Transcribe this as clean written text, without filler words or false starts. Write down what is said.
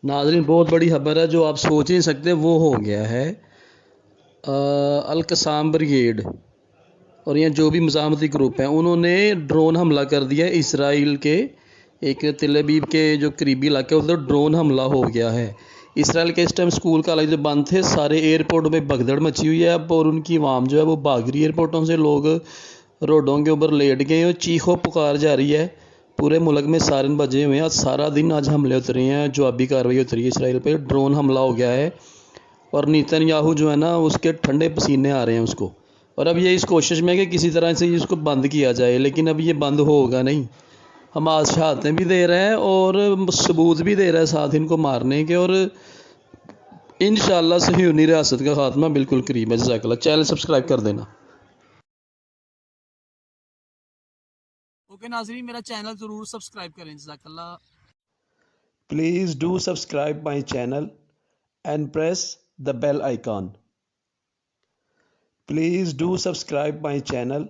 नाज़रीन, बहुत बड़ी खबर है जो आप सोच ही नहीं सकते। वो हो गया है अल कसाम ब्रिगेड और यहाँ जो भी मज़ामती ग्रुप हैं उन्होंने ड्रोन हमला कर दिया है इसराइल के एक तिल अबीब के जो करीबी इलाके उधर ड्रोन हमला हो गया है। इसराइल के इस टाइम स्कूल कॉलेज जो बंद थे, सारे एयरपोर्ट में भगदड़ मची हुई है अब, और उनकी आवाम जो है वो भाग रही है एयरपोर्टों से। लोग रोडों के ऊपर लेट गए और चीखों पुकार जा रही है। पूरे मुल्क में सायरन बजे हुए हैं। आज सारा दिन आज हमले उतरे हैं, जवाबी कार्रवाई उतरी है इसराइल पे, ड्रोन हमला हो गया है। और नेतन्याहू जो है ना, उसके ठंडे पसीने आ रहे हैं उसको। और अब ये इस कोशिश में कि किसी तरह से इसको बंद किया जाए, लेकिन अब ये बंद होगा नहीं। हम आज शहादतें भी दे रहे हैं और सबूत भी दे रहे हैं साथ इनको मारने के, और इंशाअल्लाह सहयूनी रियासत का खात्मा बिल्कुल करीब है। जज़ाकल्लाह। चैनल सब्सक्राइब कर देना। ओके नाजरीन, मेरा चैनल ज़रूर सब्सक्राइब करें। जज़ाकल्लाह। Please do subscribe my channel and press the bell icon. Please do subscribe my channel